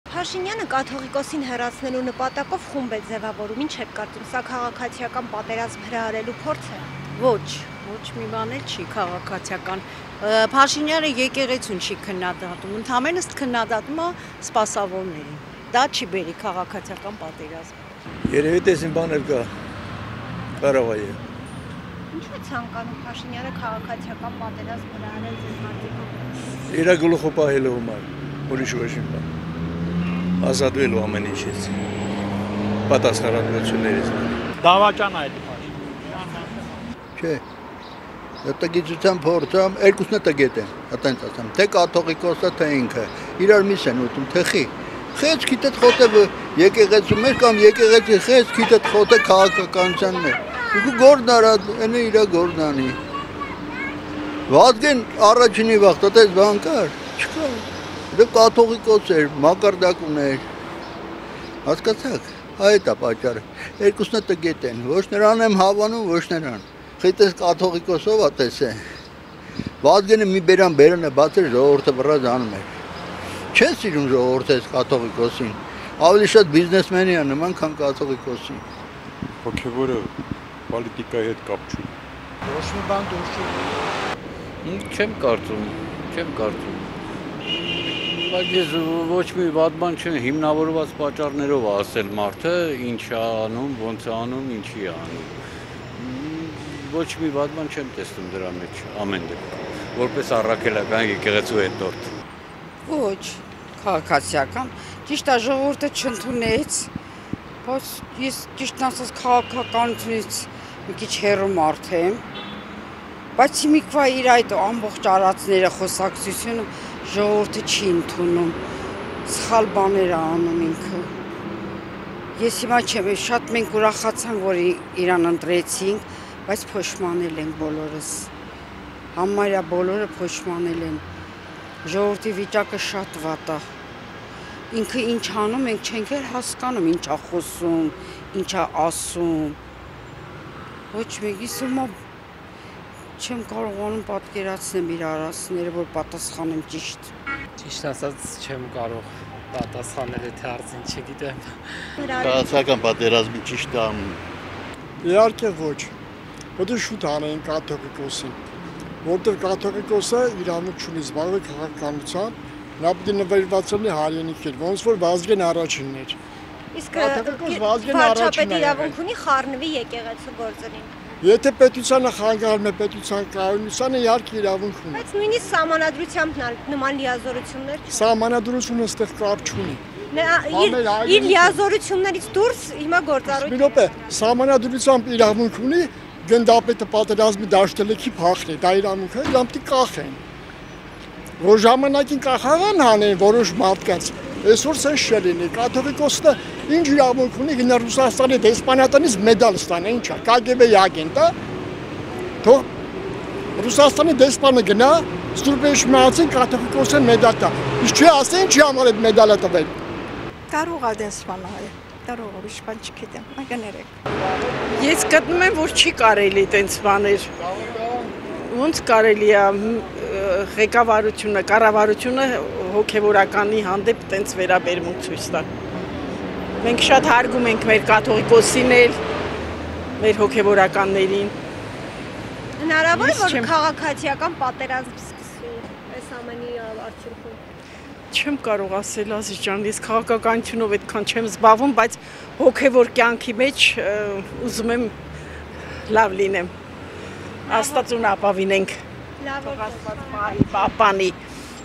Փաշինյանը կաթողիկոսին հեռացնելու նպատակով խումբ է ձևավորում, ինչ եք կարծում, սա քաղաքացիական պատերազմ հրահրելու փորձ է։ Ոչ մի բան էլ չի քաղաքացիական։ Փաշինյանը եկեղեցուն չի քննադատում, ընդհանրապես քննադատում է սպասավորներին։ Դա չի բերի քաղաքացիական պատերազմ։ Երևի տեսին բաներ կա, կարող է։ Ինչու է ցանկանում Փաշինյանը քաղաքացիական պատերազմ հրահրել ձեր մարդիկով։ Իր գլուխը պահելու համար, ուրիշ ոչ մի բան։ Ազատվելու ամեն ինչից, պատասխանատվություններից։ Դավաճան է այդ Չէ, տգիտության փորձամ, երկուսն է տգետ են, այտենց ասեմ, թե կաթողիկոսը, թե ինքը, իրար միս են ուտում, թե խի։ Խեց գիտետ խոտը եկեղեցու մեջ կամ եկեղեցի խեց գիտետ խոտը քաղաքականությանն է։ Ու գործն արած, այն է իրա գործն անի։ Վազգեն առաջինի վաղ, տես բան կար, չկա։ Դե կաթողիկոս էր, մակարդակ ուներ։ Հասկացաք, այդ է պատճառը։ Երկուսն է տգետ են, ոչ նրան եմ հավանում, ոչ նրան։ Խիտես կաթողիկոսով է տեսե։ Վազգենը մի բերան է բացել ժողովուրդը վրազ անում էր։ Չեն սիրում ժողովուրդը այս կաթողիկոսին։ Ավելի շատ բիզնեսմենի է նման, քան կաթողիկոսին։ Հոգևորը պոլիտիկայի հետ կապ չունի։ Ոչ մի բան դուրս չի։ Չեմ կարծում։ Բայց ես ոչ մի վատ բան չեմ, հիմնավորված պատճառներով ասել մարդը, ինչ է անում, ոնց է անում, ինչի է անում։ Ոչ մի վատ բան չեմ տեսնում դրա մեջ, ամեն դեպքում, որպես առաքելական եկեղեցու հետորդ։ Ոչ, քաղաքացիական, ճիշտ է ժողովուրդը չընդունեց, բայց ես ճիշտն ասած քաղաքականությունից մի քիչ հեռու մարդ եմ, բայց հիմիկվա իր այդ ամբողջ արածները խոսակցությունը ժողովուրդը չի ընդունում, սխալ բաներ է անում ինքը։ Ես հիմա չեմ, շատ մենք ուրախացանք, որ իրան ընտրեցինք, բայց փոշմանել ենք բոլորս, համարյա բոլորը փոշմանել են, ժողովրդի վիճակը շատ վատ է, ինքը ինչ անում, մենք չենք էլ հասկանում, ինչ է խոսում, ինչ է ասում, ոչ մեկ իսումա չեմ կարողանում պատկերացնեմ իր արածները, որ պատասխանեմ ճիշտ։ Ճիշտ ասած չեմ կարող պատասխանել այդ հարցին, չգիտեմ։ Քաղաքական պատերազմի ճիշտ անում։ Իհարկե ոչ։ Որտե շուտ անեն կաթողիկոսին, որտեղ կաթողիկոսը իրավունք չունի զբաղվել քաղաքականությամբ, նա պետք է նվիրված լինի հայրենիքին, ոնց որ Վազգեն առաջինն էր։ Իսկ վարչապետ իրավունք ունի խառնվի եկեղեցու գործերին։ Եթե պետությանը խանգարում է պետության կայունությանը, իհարկե իրավունք ունի։ Բայց նույնիսկ սահմանադրությամբ նման լիազորություններ չունի։ Սահմանադրությունը այստեղ կապ չունի։ Իր լիազորություններից դուրս հիմա գործառույթ։ Մի րոպե, սահմանադրությամբ իրավունք ունի, գնդապետը պատերազմի դաշտելիքի փախն է, դա իրավունքը իրանք կախեն։ Որ ժամանակին կախաղան հանեն որոշ մարդկանց, այսօր սեն շելին է, կաթողիկոսը ինչ իրավունք ունի գնա Ռուսաստանի դեսպանատանից մեդալ ստանա, ինչ է, KGB-ի ագենտ է, թող Ռուսաստանի դեսպանը գնա, Սուրբեշ մահացին կաթողիկոսը մեդալ տա, իսկ չի ասեն չի համար այդ մեդալը տվել։ Կարող է դեսպանա, կարող է, ուրիշ բան չգիտեմ, կներեք։ Ես գտնում եմ, որ չի կարելի տենց բաներ, ոնց կարելի է ղեկավարությունը, կառավարությունը հոգևորականի հանդեպ տենց վերաբերմունք ցույց տա։ Մենք շատ հարգում ենք մեր կաթողիկոսին էլ, մեր հոգևորականներին։ Հնարավոր է, որ քաղաքացիական պատերազմ սկսվի այս ամենի արդյունքում։ Չեմ կարող ասել, Ազիզ ջան, ես քաղաքականությունով այդքան չեմ զբաղվում, բայց հոգևոր կյանքի մեջ ուզում եմ լավ լինեմ։ Աստծուն ապավինենք։ Լավ պապանի,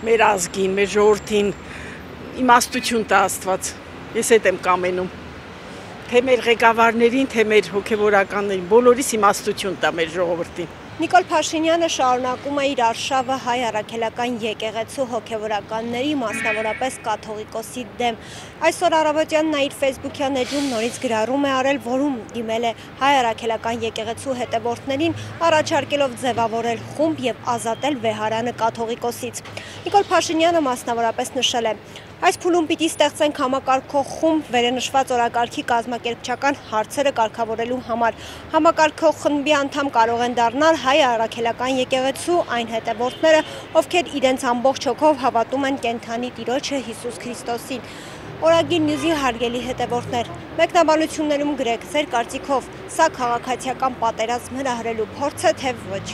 մեր ազգին, մեր ժողովրդին, իմաստություն տա Աստված, ես հետ եմ կամենում, թե մեր ղեկավարներին, թե մեր հոգևորականներին, բոլորիս իմաստություն տա մեր ժողովրդին։ Նիկոլ Փաշինյանը շարունակում է իր արշավը հայ առաքելական եկեղեցու հոգևորականների, մասնավորապես կաթողիկոսի դեմ։ Այսօր առավոտյան նա իր Facebook-յան էջում նորից գրառում է արել, որում դիմել է հայ առաքելական եկեղեցու հետևորդներին, առաջարկելով ձևավորել խումբ եւ ազատել Վեհարանը կաթողիկոսից։ Նիկոլ Փաշինյանը մասնավորապես նշել է. Այս փուլում պիտի ստեղծենք համակարգող խումբ վերենշված օրակարգի կազմակերպչական հարցերը կարգավորելու համար։ Համակարգող խմբի անդամ կարող են դառնալ հայ առաքելական եկեղեցու այն հետևորդները, ովքեր իրենց ամբողջ հոգով հավատում են կենդանի Տիրոջը Հիսուս Քրիստոսին։ Օրագիր նյուզի հարգելի հետևորդներ, մեկնաբանություններում գրեք ձեր կարծիքով, սա քաղաքացիական պատերազմ հրահրելու փորձ է, թե ոչ։